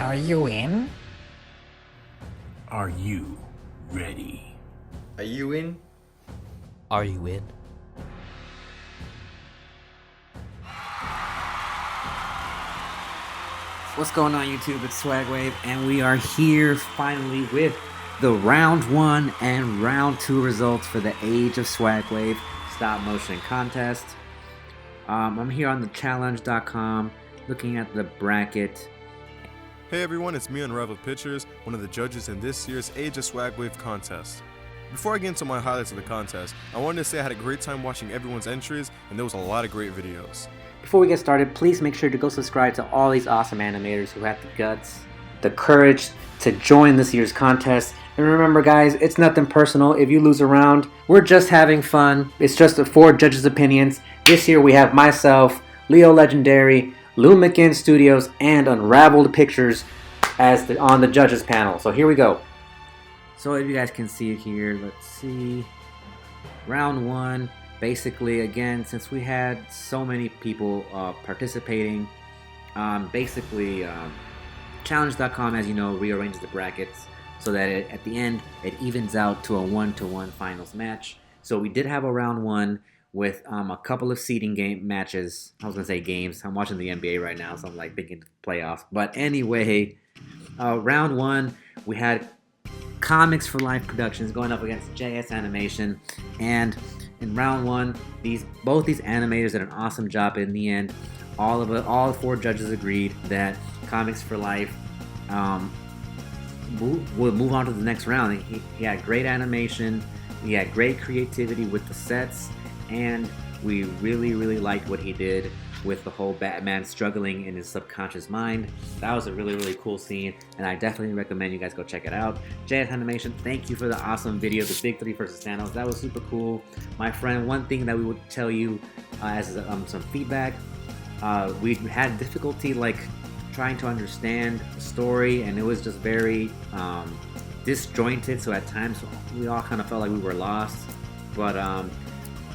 Are you in? Are you ready? Are you in? Are you in? What's going on, YouTube? It's Swagwave, and we are here finally with the round 1 and round 2 results for the Age of Swagwave stop motion contest. I'm here on the challenge.com looking at the bracket. Hey everyone, it's me, Unraveled Pictures, one of the judges in this year's Age of Swagwave contest. Before I get into my highlights of the contest, I wanted to say I had a great time watching everyone's entries, and there was a lot of great videos. Before we get started, please make sure to go subscribe to all these awesome animators who have the guts, the courage to join this year's contest. And remember guys, it's nothing personal. If you lose a round, we're just having fun. It's just 4 judges' opinions. This year we have myself, Leogenadary, Lumaken Studios, and Unraveled Pictures as on the judges panel. So here we go. So if you guys can see it here, let's see. Round 1. Basically, again, since we had so many people participating, challenge.com, as you know, rearranges the brackets so that at the end it evens out to a 1-to-1 finals match. So we did have a round 1 with a couple of seeding game matches. I was gonna say games. I'm watching the NBA right now, so I'm like thinking playoffs. But anyway, round 1 we had Comics for Life Productions going up against JS Animation, and in round 1, both these animators did an awesome job. In the end, all 4 judges agreed that Comics for Life would move on to the next round. He had great animation, he had great creativity with the sets, and we really liked what he did with the whole Batman struggling in his subconscious mind. That was a really cool scene, and I definitely recommend you guys go check it out. Jad Animation, thank you for the awesome video, the Big 3 versus Thanos. That was super cool. My friend, one thing that we would tell you as some feedback, we had difficulty like trying to understand the story, and it was just very disjointed, so at times we all kind of felt like we were lost, but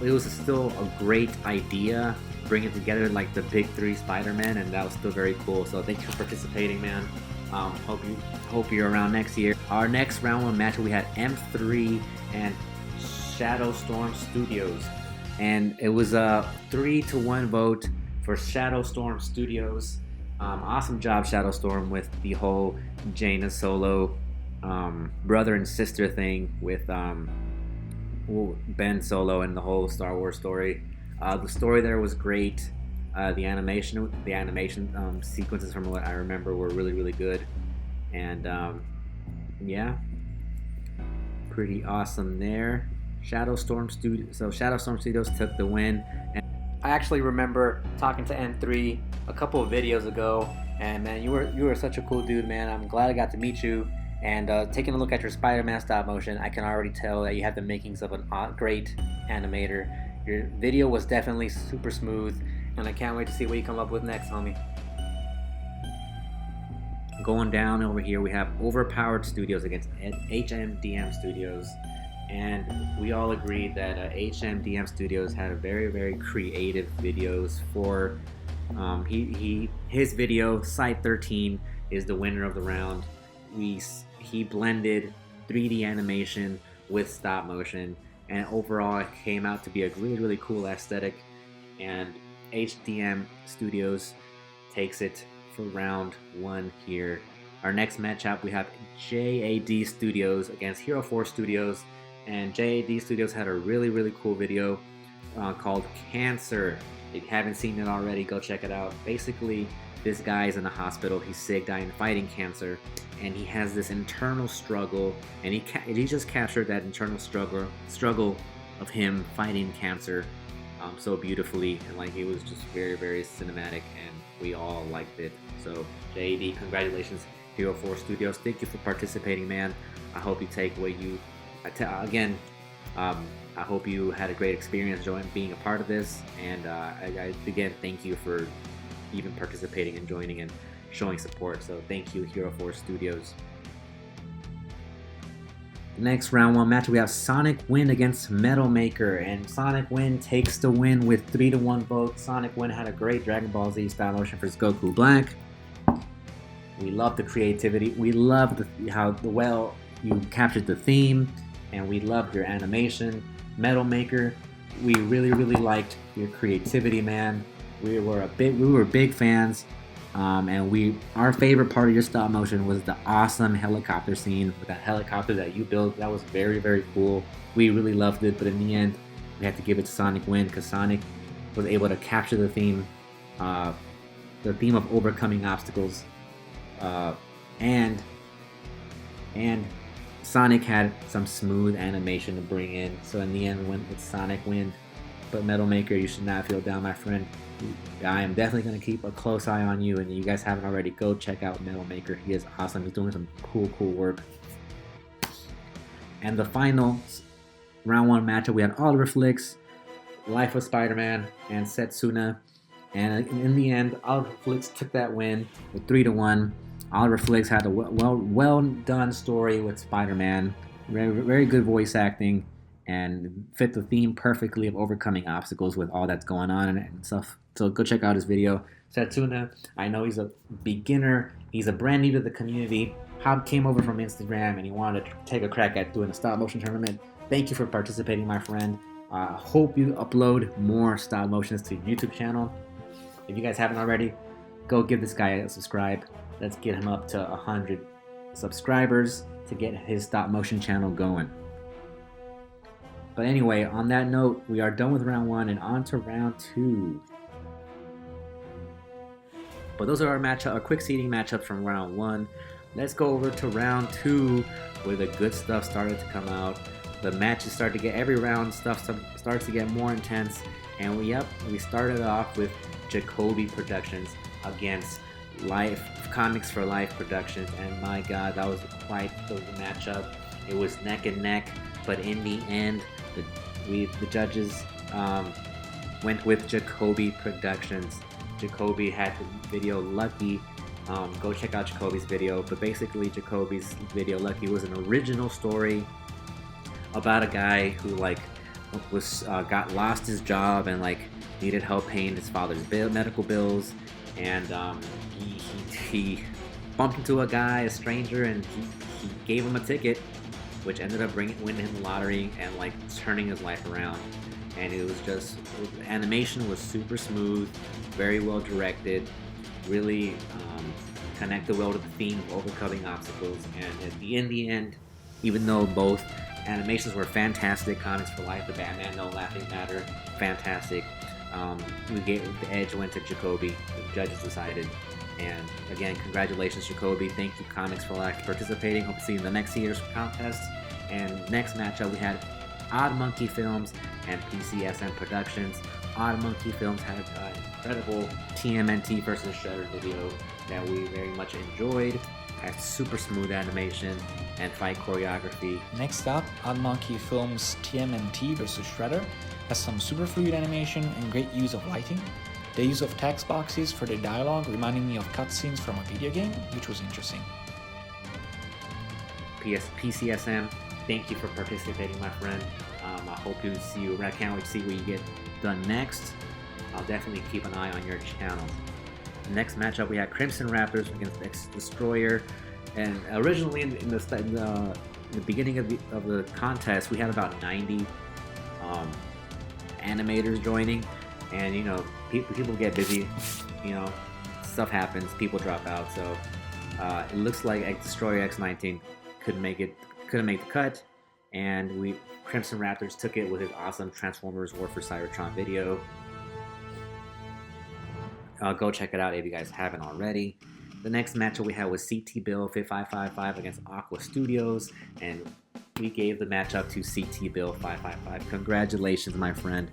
it was still a great idea, bringing together like the big 3 Spider-Man, and that was still very cool. So thank you for participating, man. Hope you're around next year. Our next round 1 match, we had M3 and Shadowstorm Studios, and it was a 3-to-1 vote for Shadowstorm Studios. Awesome job, Shadowstorm, with the whole Jaina Solo brother and sister thing with Ben Solo and the whole Star Wars story. The story there was great. The animation sequences, from what I remember, were really good, and yeah, pretty awesome there. Shadowstorm Studios took the win. And I actually remember talking to M3 a couple of videos ago, and man, you were such a cool dude, man. I'm glad I got to meet you. And taking a look at your Spider-Man stop motion, I can already tell that you have the makings of a great animator. Your video was definitely super smooth, and I can't wait to see what you come up with next, homie. Going down over here, we have Overpowered Studios against HMDM Studios, and we all agreed that HMDM Studios had a very creative videos for his video. Site 13 is the winner of the round. He blended 3D animation with stop motion, and overall it came out to be a really cool aesthetic, and HDM Studios takes it for round 1 here. Our next matchup, we have JAD Studios against Hero4 Studios, and JAD Studios had a really cool video called Cancer. If you haven't seen it already, go check it out. Basically, this guy's in a hospital, he's sick, dying, fighting cancer, and he has this internal struggle, and he just captured that internal struggle of him fighting cancer so beautifully, and like it was just very cinematic, and we all liked it. So JD, congratulations, Hero4 Studios. Thank you for participating, man. I hope you take what you I hope you had a great experience being a part of this, and I again thank you for even participating and joining and showing support. So thank you, Hero4 Studios. The next round 1 match, we have Sonic Wind against Metal Maker, and Sonic Wind takes the win with 3-to-1 vote. Sonic Wind had a great Dragon Ball Z style motion for Goku Black. We love the creativity. We love how well you captured the theme, and we loved your animation. Metal Maker, we really liked your creativity, man. We were big fans, and our favorite part of your stop motion was the awesome helicopter scene with that helicopter that you built. That was very cool. We really loved it, but in the end, we had to give it to Sonic Win because Sonic was able to capture the theme of overcoming obstacles, and Sonic had some smooth animation to bring in. So in the end, it's Sonic Win. But Metal Maker, you should not feel down, my friend. I am definitely going to keep a close eye on you, and you guys haven't already, go check out Metal Maker. He is awesome. He's doing some cool work. And the final round 1 matchup, we had Oliver Flicks, Life of Spider-Man, and Setsuna. And in the end, Oliver Flicks took that win with 3-1. Oliver Flicks had a well done story with Spider-Man, very good voice acting, and fit the theme perfectly of overcoming obstacles with all that's going on and stuff. So go check out his video. Setsuna, I know he's a beginner, he's a brand new to the community. Hob came over from Instagram and he wanted to take a crack at doing a stop motion tournament. Thank you for participating, my friend. Hope you upload more stop motions to your YouTube channel. If you guys haven't already, go give this guy a subscribe. Let's get him up to 100 subscribers to get his stop motion channel going. But anyway, on that note, we are done with round 1 and on to round 2. But those are our quick seeding matchups from round 1. Let's go over to round 2, where the good stuff started to come out. The matches started to get, every round stuff starts to get more intense. And we started off with Jakobe Productions against Comics for Life Productions, and my god, that was quite the matchup. It was neck and neck, but in the end, the judges went with Jakobe Productions. Jakobe had the video Lucky. Go check out Jakobe's video, but basically Jakobe's video Lucky was an original story about a guy who got lost his job and needed help paying his father's medical bills, and he bumped into a stranger, and he gave him a ticket, which ended up winning him the lottery and turning his life around. And it was just, animation was super smooth, very well directed, really connected well to the theme of overcoming obstacles. And in the end, even though both animations were fantastic, Comics for Life, the Batman No Laughing Matter, fantastic. The edge went to Jakobe. The judges decided. And again, congratulations, Jakobe. Thank you, Comics for Life, for participating. Hope to see you in the next year's contest. And next matchup, we had OddMonkeyFilms and PCSM Productions. OddMonkeyFilms had an incredible TMNT versus Shredder video that we very much enjoyed. Had super smooth animation and fight choreography. Next up, OddMonkeyFilms TMNT vs Shredder has some super fluid animation and great use of lighting. The use of text boxes for the dialogue reminding me of cutscenes from a video game, which was interesting. PCSM, thank you for participating, my friend. I hope to see you. I can't wait to see what you get done next. I'll definitely keep an eye on your channel. The next matchup, we had Crimson Raptors against X Destroyer. And originally in the beginning of the contest, we had about 90 animators joining, and people get busy, stuff happens, people drop out, so it looks like Destroyer X19 couldn't make the cut, and Crimson Raptors took it with his awesome Transformers War for Cybertron video. Go check it out if you guys haven't already. The next matchup we had was CT Bill 5555 against Aqua Studios, and we gave the matchup to CT Bill 555. Congratulations, my friend.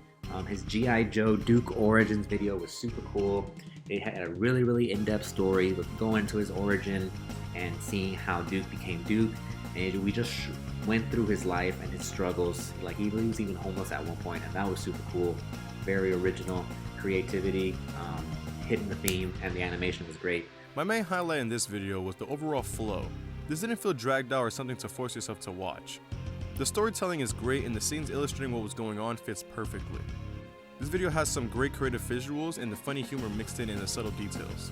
His G.I. Joe Duke Origins video was super cool. It had a really in-depth story with going into his origin and seeing how Duke became Duke. And we just went through his life and his struggles. He was even homeless at one point, and that was super cool. Very original creativity, hitting the theme, and the animation was great. My main highlight in this video was the overall flow. This didn't feel dragged out or something to force yourself to watch. The storytelling is great, and the scenes illustrating what was going on fits perfectly. This video has some great creative visuals and the funny humor mixed in the subtle details.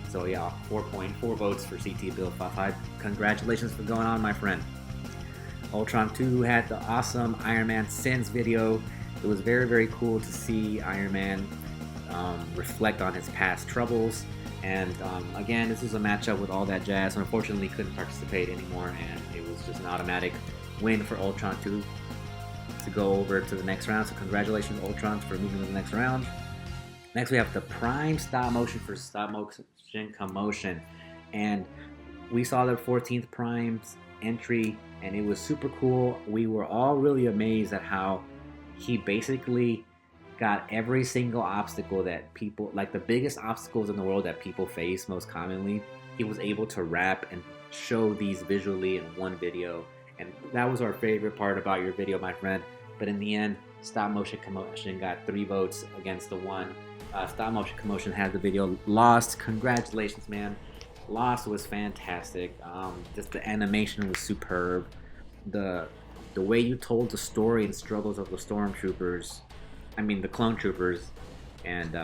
So yeah, 4.4 votes for CT Bill 55. Congratulations for going on, my friend. Ultron 2 had the awesome Iron Man Sins video. It was very, very cool to see Iron Man reflect on his past troubles. And again, this was a matchup with all that jazz. So unfortunately, couldn't participate anymore, and it was just an automatic win for Ultron 2 to go over to the next round. So congratulations, Ultron, for moving to the next round. Next, we have the Prime stop motion for stop motion commotion, and we saw the 14th Prime's entry, and it was super cool. We were all really amazed at how he basically got every single obstacle that people, like the biggest obstacles in the world that people face most commonly, he was able to wrap and show these visually in one video. And that was our favorite part about your video, my friend. But in the end, stop motion commotion got 3 votes against the 1. Stop motion commotion had the video lost. Congratulations, man. Lost was fantastic. Just the animation was superb. The way you told the story and struggles of the stormtroopers, I mean the clone troopers, and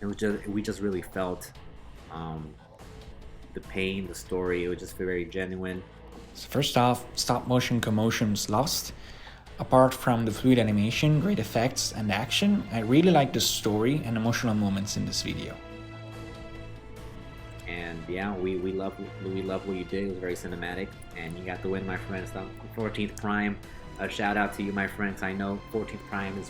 it was just, we just really felt the pain, the story. It was just very genuine. So first off, stop motion commotions lost. Apart from the fluid animation, great effects, and action, I really like the story and emotional moments in this video. And yeah, we love what you did. It was very cinematic, and you got the win, my friend. Stop 14th Prime. A shout out to you, my friends. I know 14th Prime is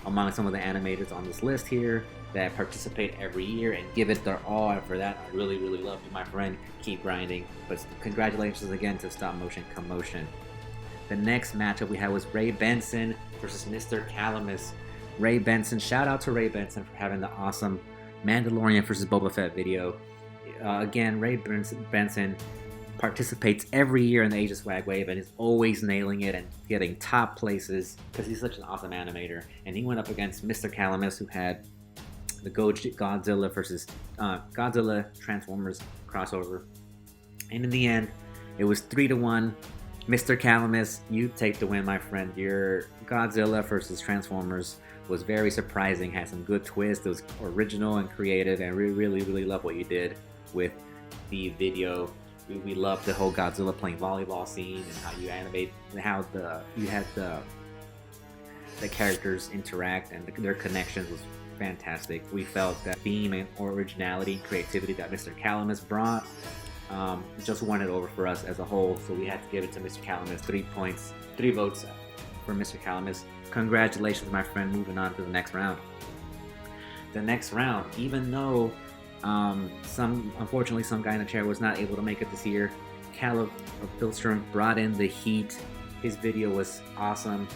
among some of the animators on this list here that participate every year and give it their all, and for that I really love you, my friend. Keep grinding. But congratulations again to Stop Motion Commotion. The next matchup we had was Reybenson versus Mr Calamus. Reybenson, shout out to Reybenson for having the awesome Mandalorian versus Boba Fett video. Again, Reybenson participates every year in the Age of Swagwave and is always nailing it and getting top places because he's such an awesome animator. And he went up against Mr Calamus, who had the Godzilla versus Godzilla Transformers crossover. And in the end, it was 3-1. Mr. Calamus, you take the win, my friend. Your Godzilla versus Transformers was very surprising, had some good twists. It was original and creative, and we really love what you did with the video. We loved the whole Godzilla playing volleyball scene and how you animate, how you had the characters interact and their connections was fantastic. We felt that theme and originality and creativity that Mr. Calamus brought just won it over for us as a whole, so we had to give it to Mr. Calamus. 3 points, 3 votes for Mr. Calamus. Congratulations, my friend, moving on to the next round. The next round, even though unfortunately some guy in a chair was not able to make it this year, Pilhstrom brought in the heat. His video was awesome.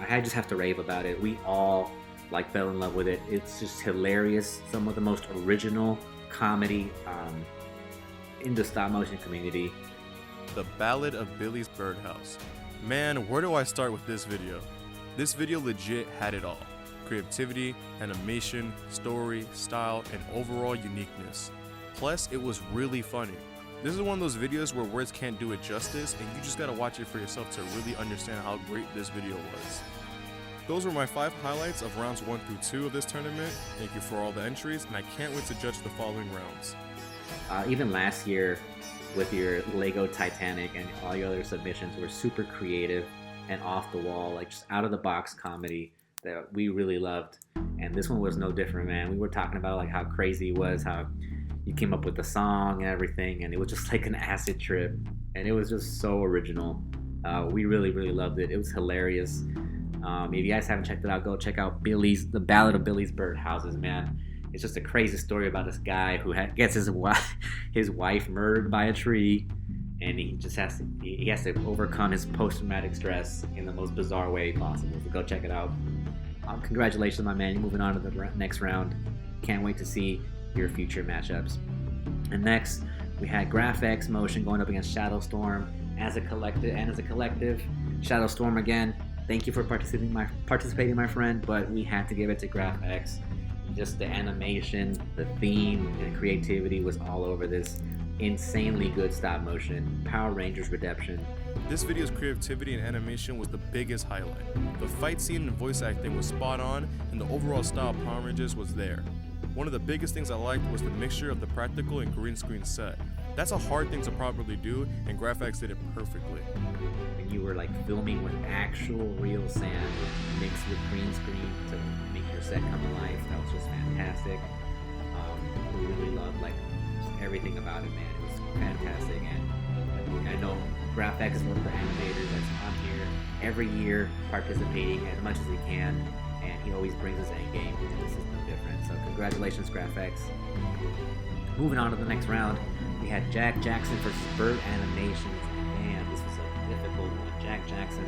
I just have to rave about it. We all fell in love with it. It's just hilarious. Some of the most original comedy in the stop motion community. The Ballad of Billy's Birdhouse. Man, where do I start with this video? This video legit had it all. Creativity, animation, story, style, and overall uniqueness. Plus, it was really funny. This is one of those videos where words can't do it justice, and you just gotta watch it for yourself to really understand how great this video was. Those were my 5 highlights of rounds 1 through 2 of this tournament. Thank you for all the entries, and I can't wait to judge the following rounds. Even last year with your Lego Titanic and all your other submissions were super creative and off the wall, just out of the box comedy that we really loved. And this one was no different, man. We were talking about how crazy it was, how you came up with the song and everything, and it was just like an acid trip, and it was just so original. We really loved it. It was hilarious. If you guys haven't checked it out, go check out The Ballad of Billy's Birdhouses, man. It's just a crazy story about this guy who gets his wife murdered by a tree, and he has to overcome his post-traumatic stress in the most bizarre way possible. So go check it out. Congratulations, my man. You're moving on to the next round. Can't wait to see your future matchups. And next, we had Graf-X Motion going up against Shadowstorm as a collective. Shadowstorm again. Thank you for participating, my friend. But we had to give it to Graf-X. Just the animation, the theme, and creativity was all over this insanely good stop motion. Power Rangers Redemption. This video's creativity and animation was the biggest highlight. The fight scene and voice acting was spot on, and the overall style of Power Rangers was there. One of the biggest things I liked was the mixture of the practical and green screen set. That's a hard thing to properly do, and Graf-X did it perfectly. And you were like filming with actual real sand mixed with green screen to make your set come alive. That was just fantastic. We really loved like everything about it, man. It was fantastic, and I know Graf-X is one of the animators that's on here every year participating as much as he can, and he always brings his A game, and this is no different. So congratulations, Graf-X. Moving on to the next round, we had Jack Jackson versus Burt Animations. Man, this was a difficult one. Jack Jackson,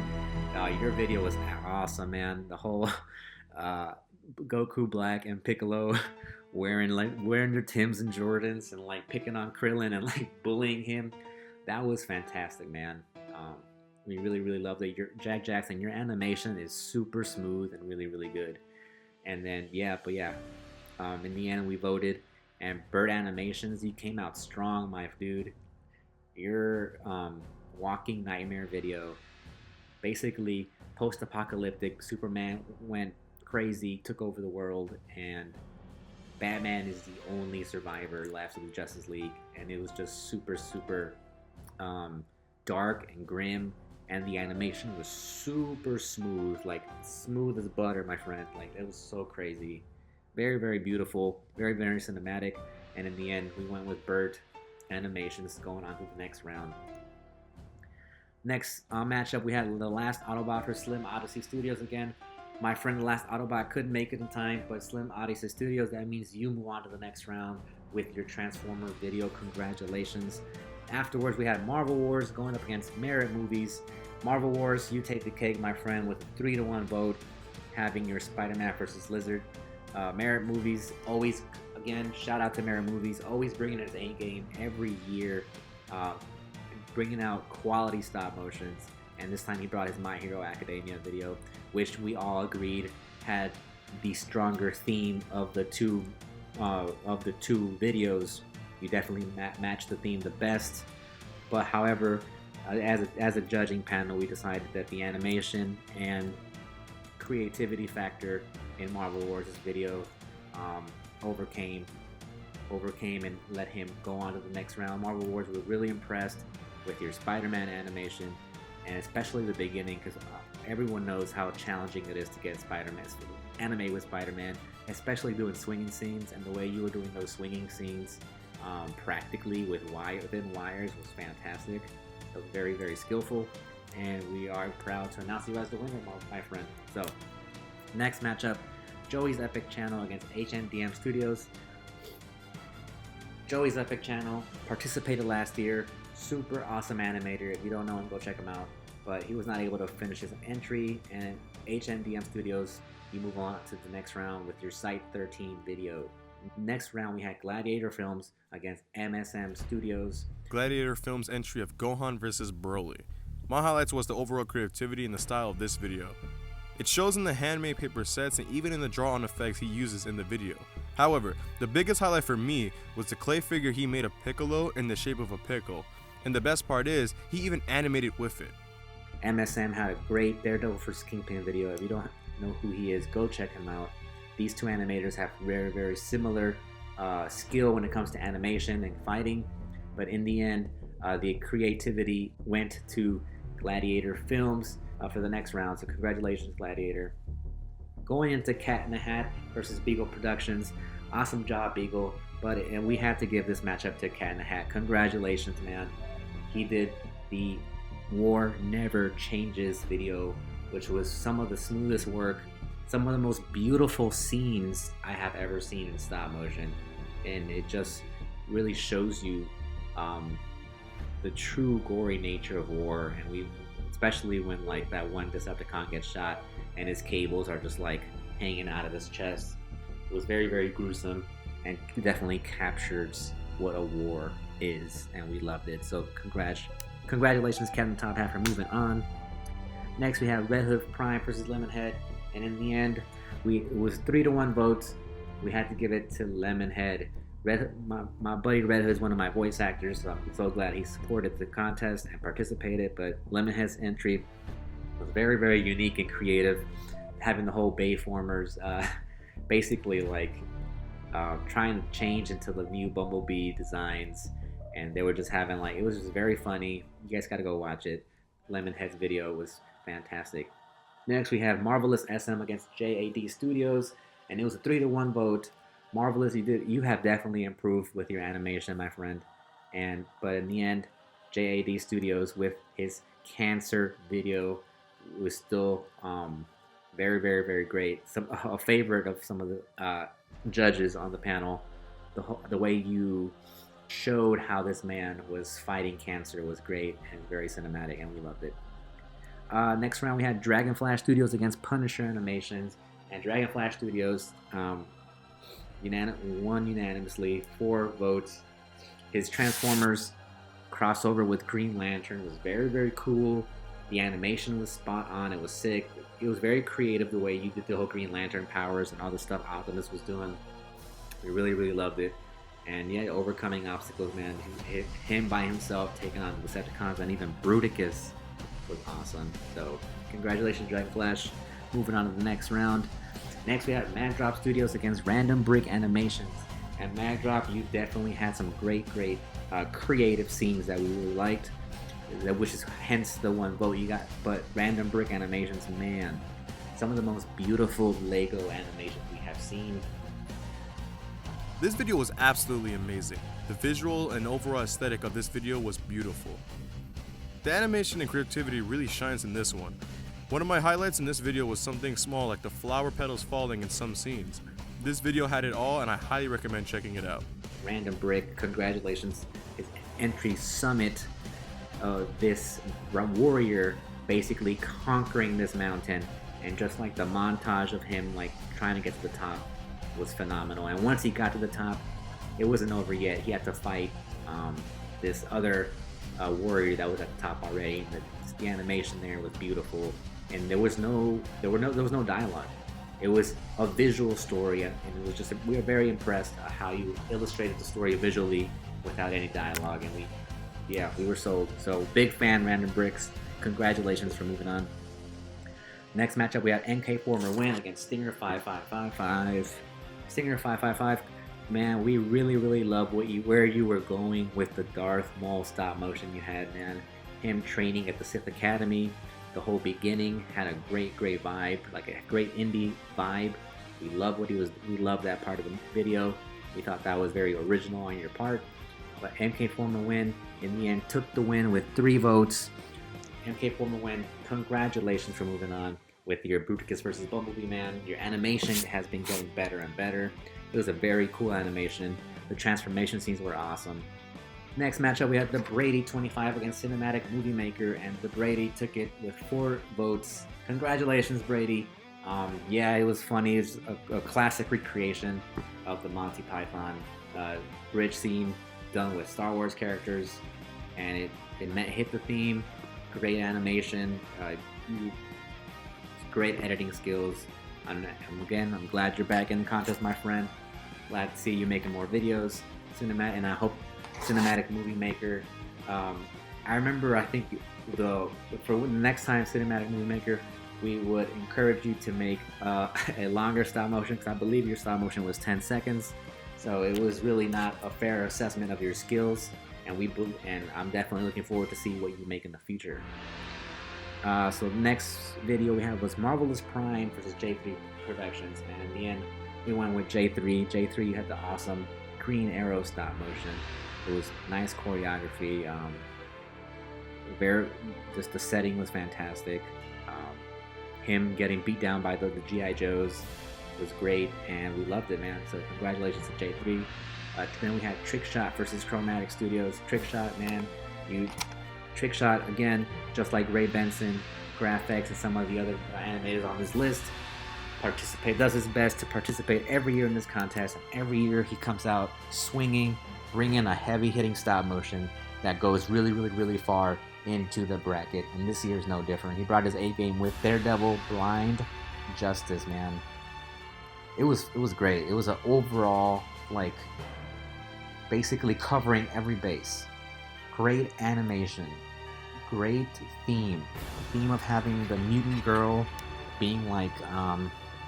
your video was awesome, man. The whole Goku Black and Piccolo wearing their Tims and Jordans and like picking on Krillin and like bullying him. That was fantastic, man. We really loved it. Jack Jackson, your animation is super smooth and really good. And then in the end we voted, and Burt Animations, you came out strong, my dude. Your walking nightmare video, basically post-apocalyptic. Superman went crazy, took over the world, and Batman is the only survivor left of the Justice League, and it was just super dark and grim, and the animation was super smooth, like smooth as butter, my friend. Like, it was so crazy. Very beautiful, very cinematic, and in the end we went with Burt Animations going on to the next round. Next matchup, we had the last Autobot for Slim Odyssey Studios again. My friend, the last Autobot, couldn't make it in time, but Slim Odyssey Studios, that means you move on to the next round with your Transformer video. Congratulations. Afterwards, we had Marvel Wars going up against Merit Movies. Marvel Wars, you take the cake, my friend, with a 3-1 vote, having your Spider-Man versus Lizard. Merit Movies, always, again, shout out to Merit Movies, always bringing his A game every year, bringing out quality stop motions. And this time he brought his My Hero Academia video, which we all agreed had the stronger theme of the two videos. You definitely matched the theme the best. But however, as a judging panel, we decided that the animation and creativity factor in Marvel Wars' video overcame and let him go on to the next round. Marvel Wars was really impressed with your Spider-Man animation, and especially the beginning, because everyone knows how challenging it is to get Spider-Man anime with Spider-Man, especially doing swinging scenes, and the way you were doing those swinging scenes practically within wires was fantastic. It was very skillful, and we are proud to announce you as the winner, my friend. So, next matchup, Joey's Epic Channel against HMDM Studios. Joey's Epic Channel participated last year. Super awesome animator. If you don't know him, go check him out. But he was not able to finish his entry, and HMDM Studios, you move on to the next round with your Site 13 video. Next round, we had Gladiator Films against MSM Studios. Gladiator Films' entry of Gohan vs. Broly. My highlights was the overall creativity and the style of this video. It shows in the handmade paper sets and even in the draw-on effects he uses in the video. However, the biggest highlight for me was the clay figure he made of Piccolo in the shape of a pickle. And the best part is, he even animated with it. MSM had a great Daredevil vs. Kingpin video. If you don't know who he is, go check him out. These two animators have very similar skill when it comes to animation and fighting, but in the end, the creativity went to Gladiator Films for the next round. So congratulations, Gladiator. Going into CatinATopHat vs. Beagle Productions. Awesome job, Beagle. And we had to give this matchup to CatinATopHat. Congratulations, man. He did the War Never Changes video, which was some of the smoothest work, some of the most beautiful scenes I have ever seen in stop motion, and it just really shows you the true gory nature of war. And especially when like that one Decepticon gets shot and his cables are just like hanging out of his chest. It was very gruesome, and definitely captures what a war is, and we loved it. So congratulations, CatinATopHat, for moving on. Next, we have Redhoof Prime versus Lemonhead, and in the end, it was 3-1 votes. We had to give it to Lemonhead. My buddy Redhood is one of my voice actors, so I'm so glad he supported the contest and participated. But Lemonhead's entry was very unique and creative, having the whole Bayformers basically like trying to change into the new Bumblebee designs, and they were just having like, it was just very funny. You guys gotta go watch it. Lemonhead's video was fantastic. Next we have Marvelous SM against JAD Studios, and it was a 3-1 vote. Marvelous, you have definitely improved with your animation, my friend. But in the end, JAD Studios with his Cancer video was still very, very, very great. A favorite of some of the judges on the panel. The way you showed how this man was fighting cancer was great and very cinematic, and we loved it. Next round we had Dragonflash Studios against Punisher Animations, and Dragonflash Studios won unanimously, 4 votes. His Transformers crossover with Green Lantern was very, very cool. The animation was spot on. It was sick. It was very creative the way you did the whole Green Lantern powers and all the stuff Optimus was doing. We really, really loved it. And yeah, overcoming obstacles, man. Him by himself taking on the Decepticons and even Bruticus was awesome. So congratulations, Dragonflash. Moving on to the next round. Next we have Magdrop Studios against Random Brick Animations. And Magdrop, you definitely had some great creative scenes that we really liked, which is hence the 1 vote you got. But Random Brick Animations, man, some of the most beautiful Lego animations we have seen. This video was absolutely amazing. The visual and overall aesthetic of this video was beautiful. The animation and creativity really shines in this one. One of my highlights in this video was something small like the flower petals falling in some scenes. This video had it all, and I highly recommend checking it out. Random Brick, congratulations. His entry summit, this warrior basically conquering this mountain, and just like the montage of him like trying to get to the top was phenomenal. And once he got to the top, it wasn't over yet. He had to fight this other warrior that was at the top already. The animation there was beautiful, and there was no dialogue. It was a visual story, and it was just, we were very impressed at how you illustrated the story visually without any dialogue, and we were sold. So big fan, Random Bricks. Congratulations for moving on. Next matchup we have MK4 Merwin against Stinger 5555. Stinger 555, man, we really love where you were going with the Darth Maul stop motion you had, man. Him training at the Sith Academy. The whole beginning had a great vibe, like a great indie vibe. We love we love that part of the video. We thought that was very original on your part. But MK4 Merwin in the end took the win with 3 votes. MK4 Merwin, congratulations for moving on with your Bruticus versus Bumblebee, man. Your animation has been getting better and better. It was a very cool animation. The transformation scenes were awesome. Next matchup, we had TheBrady 25 against Cinematic Movie Maker, and TheBrady took it with 4 votes. Congratulations, Brady. Yeah, it was funny. It was a classic recreation of the Monty Python bridge scene done with Star Wars characters, and it hit the theme. Great animation, great editing skills. I'm glad you're back in the contest, my friend. Glad to see you making more videos, and I hope Cinematic Movie Maker. I remember, I think for the next time Cinematic Movie Maker, we would encourage you to make a longer stop motion, because I believe your stop motion was 10 seconds. So it was really not a fair assessment of your skills, and I'm definitely looking forward to see what you make in the future. So the next video we had was Marevlous Prime versus J3 Productions, and in the end we went with J3. J3 had the awesome Green Arrow stop motion. It was nice choreography. Just the setting was fantastic. Him getting beat down by the G.I. Joes was great, and we loved it, man. So congratulations to J3. Then we had Trickshot versus Chromatic Studios. Trickshot, man, Trickshot again, just like Reybenson, Graf-X, and some of the other animators on this list, does his best to participate every year in this contest. And every year he comes out swinging, bringing a heavy-hitting stop motion that goes really far into the bracket, and this year's no different. He brought his A game with Daredevil Blind Justice, man. It was great. It was an overall, like, basically covering every base. Great animation, great theme of having the mutant girl being like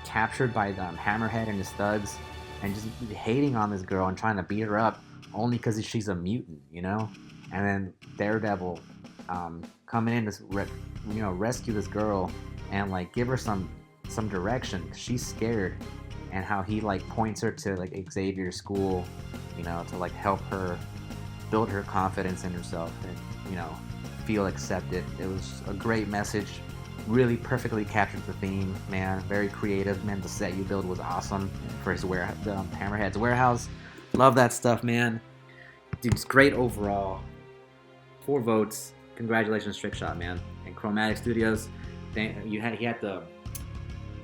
captured by the Hammerhead and his thugs, and just hating on this girl and trying to beat her up only because she's a mutant, you know. And then Daredevil coming in to rescue this girl and like give her some direction, 'cause she's scared, and how he like points her to like Xavier's school, you know, to like help her build her confidence in herself and, you know, feel accepted. It was a great message, really perfectly captured the theme, man. Very creative, man. The set you build was awesome for his Hammerhead's warehouse. Love that stuff, man. Dude's great overall. 4 votes. Congratulations, Trickshot, man. And Chromatic Studios, he had the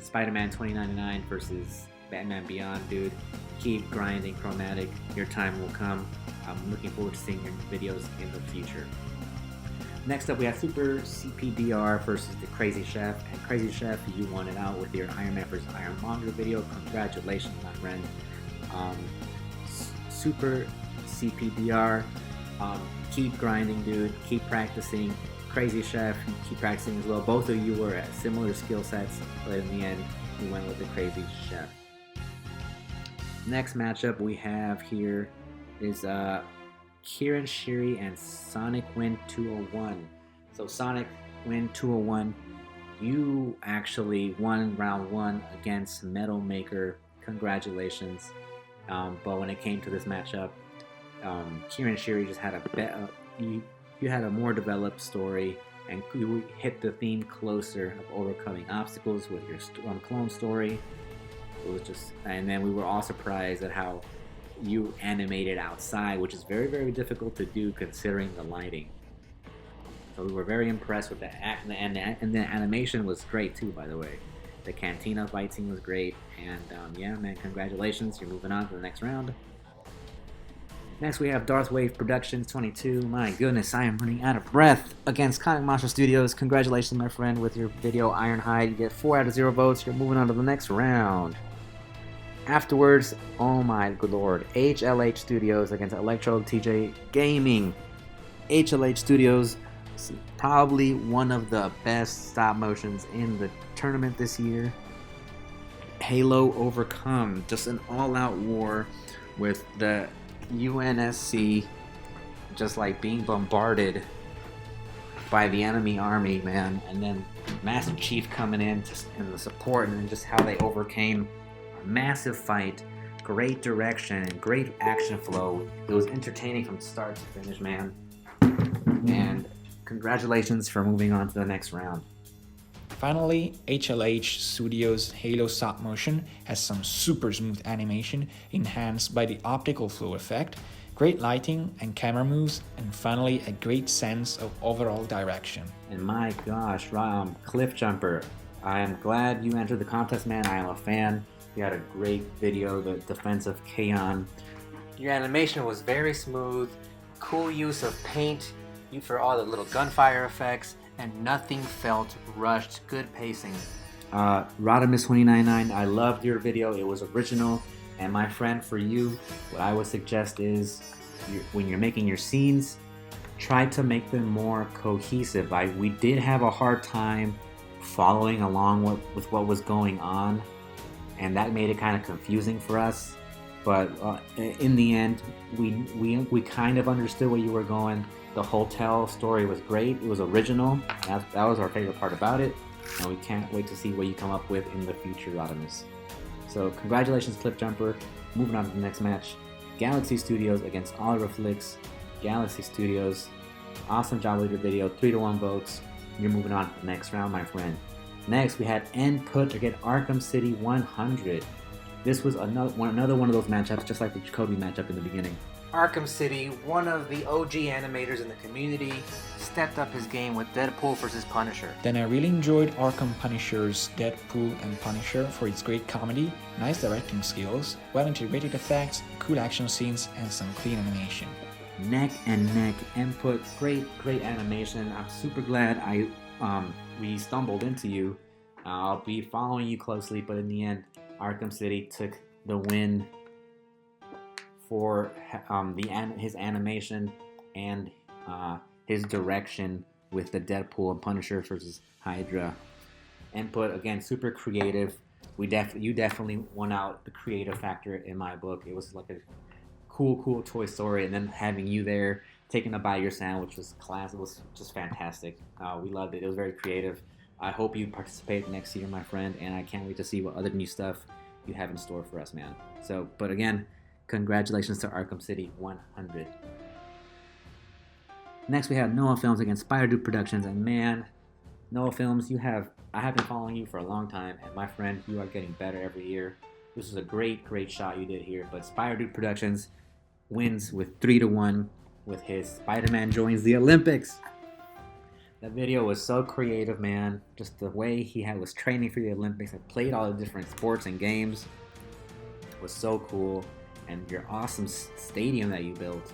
Spider-Man 2099 versus Batman Beyond, dude. Keep grinding, Chromatic. Your time will come. I'm looking forward to seeing your videos in the future. Next up, we have SuperCPDR versus the Crazy Chef. And Crazy Chef, you won it out with your Iron Man vs. Ironmonger video. Congratulations, my friend. SuperCPDR, keep grinding, dude. Keep practicing. Crazy Chef, keep practicing as well. Both of you were at similar skill sets, but in the end, we went with the Crazy Chef. Next matchup we have here is Kieran Sherry and Sonic Win 201. So Sonic Win 201, you actually won round 1 against Metal Maker. Congratulations. But when it came to this matchup, Kieran Sherry just had you had a more developed story, and you hit the theme closer of overcoming obstacles with your clone story. It was just, and then we were all surprised at how you animated outside, which is very, very difficult to do considering the lighting. So we were very impressed with that, and the animation was great too, by the way. The Cantina fight scene was great, and yeah, man, congratulations. You're moving on to the next round. Next, we have DarthWave Productions 22. My goodness, I am running out of breath. Against CatinATopHat Studios. Congratulations, my friend, with your video Ironhide. You get 4 out of 0 votes. You're moving on to the next round. Afterwards, oh my good lord, HLH Studios against Electro TJ Gaming. HLH Studios, probably one of the best stop motions in the tournament this year. Halo Overcome, just an all-out war with the UNSC just like being bombarded by the enemy army, man, and then Master Chief coming in just in the support, and then just how they overcame a massive fight. Great direction, great action flow. It was entertaining from start to finish, man. And congratulations for moving on to the next round. Finally, HLH Studios' Halo stop motion has some super smooth animation enhanced by the optical flow effect, great lighting and camera moves, and finally a great sense of overall direction. And my gosh, CliffJumper, I am glad you entered the contest, man. I am a fan. You had a great video, the defense of Kaon. Your animation was very smooth, cool use of paint, for all the little gunfire effects, and nothing felt rushed. Good pacing. Rodimus2099, I loved your video. It was original. And my friend, for you, what I would suggest is when you're making your scenes, try to make them more cohesive. We did have a hard time following along with what was going on, and that made it kind of confusing for us. But in the end, we kind of understood where you were going. The hotel story was great. It was original. That was our favorite part about it. And we can't wait to see what you come up with in the future, Rodimus. So congratulations, CliffJumper. Moving on to the next match. Galaxy Studios against Oliver Flicks. Galaxy Studios. Awesome job with your video. 3-1 votes. You're moving on to the next round, my friend. Next, we had Input against Arkham City100. This was another one of those matchups, just like the Jakobe matchup in the beginning. Arkham City, one of the OG animators in the community, stepped up his game with Deadpool vs. Punisher. Then I really enjoyed Arkham Punisher's Deadpool and Punisher for its great comedy, nice directing skills, well-integrated effects, cool action scenes, and some clean animation. Neck and neck Input, great animation. I'm super glad we stumbled into you. I'll be following you closely, but in the end, Arkham City took the win for his animation and his direction with the Deadpool and Punisher versus Hydra. Input, again, super creative. you definitely won out the creative factor in my book. It was like a cool Toy Story, and then having you there taking a bite of your sandwich was class. It was just fantastic. We loved it. It was very creative. I hope you participate next year, my friend, and I can't wait to see what other new stuff you have in store for us, man. So, but again, congratulations to Arkham City100. Next, we have Noah Films against Spider-Dude Productions, and man, Noah Films, I have been following you for a long time, and my friend, you are getting better every year. This was a great shot you did here, but Spider-Dude Productions wins with 3-1 with his Spider-Man joins the Olympics. That video was so creative, man. Just the way he was training for the Olympics and played all the different sports and games was so cool. And your awesome stadium that you built,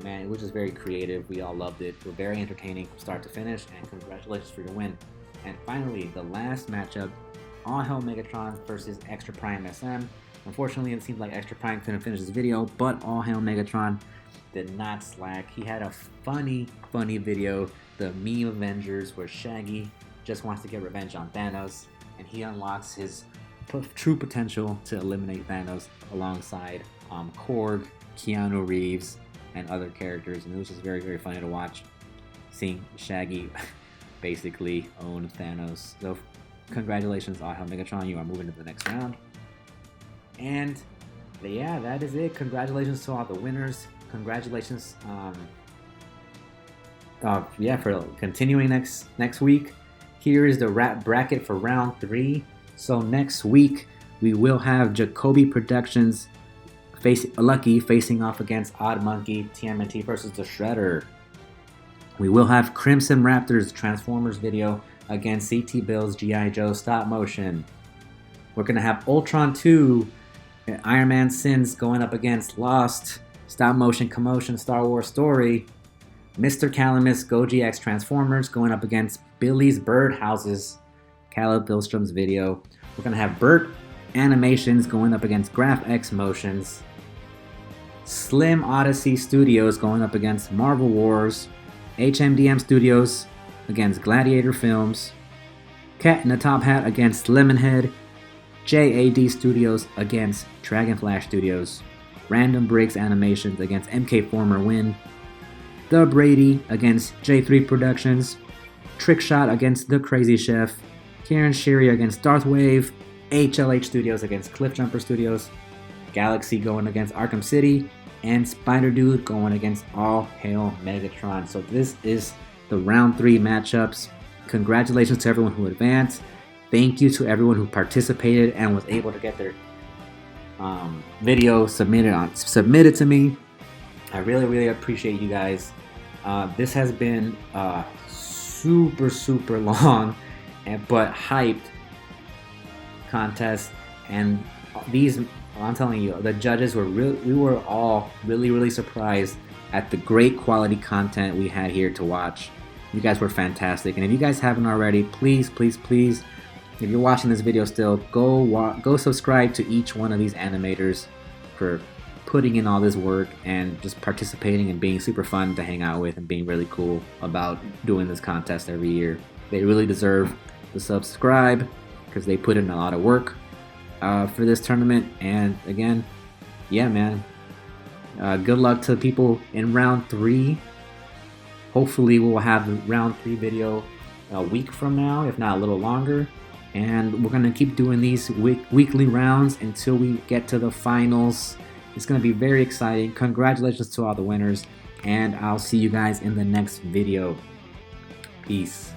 man, it was just very creative. We all loved it. It was very entertaining from start to finish, and congratulations for your win. And finally, the last matchup, All Hell Megatron versus Extra Prime SM. Unfortunately, it seems like Extra Prime couldn't finish this video, but All Hell Megatron did not slack. He had a funny video, the Meme Avengers, where Shaggy just wants to get revenge on Thanos, and he unlocks his true potential to eliminate Thanos alongside Korg, Keanu Reeves, and other characters, and it was just very funny to watch, seeing Shaggy basically own Thanos. So congratulations, All Hell Megatron, you are moving to the next round. And yeah, that is it. Congratulations to all the winners. Congratulations for continuing next week. Here is the bracket for round 3. So next week we will have Jakobe Productions facing off against OddMonkey TMNT versus the Shredder. We will have Crimson Raptors Transformers video against CT Bill's G.I. Joe stop motion. We're gonna have Ultron 2 Iron Man Sins going up against Lost stop motion commotion Star Wars story. Mr Calamus Goji X Transformers going up against Billy's Birdhouses Caleb Pilhstrom's video. We're gonna have Burt Animations going up against Graf-X Motions. Slim Odyssey Studios going up against Marvel Wars. HMDM Studios against Gladiator Films. CatinATopHat against Lemonhead. JAD Studios against Dragonflash Studios. Random Breaks Animations against MK Former Win. TheBrady against J3 Productions. Trickshot against The Crazy Chef. Kieran Sherry against DarthWave. HLH Studios against CliffJumper Studios. Galaxy going against Arkham City. And Spider-Dude going against All Hail Megatron. So this is the round 3 matchups. Congratulations to everyone who advanced. Thank you to everyone who participated and was able to get their video submitted to me. I really appreciate you guys. This has been super long but hyped contest, and these, I'm telling you, the judges we were all really surprised at the great quality content we had here to watch. You guys were fantastic, and if you guys haven't already, please, if you're watching this video still, go subscribe to each one of these animators for putting in all this work and just participating and being super fun to hang out with and being really cool about doing this contest every year. They really deserve to subscribe because they put in a lot of work for this tournament. And again, yeah, man, good luck to the people in round 3. Hopefully we'll have the round 3 video a week from now, if not a little longer. And we're gonna keep doing these weekly rounds until we get to the finals. It's gonna be very exciting. Congratulations to all the winners, and I'll see you guys in the next video. Peace.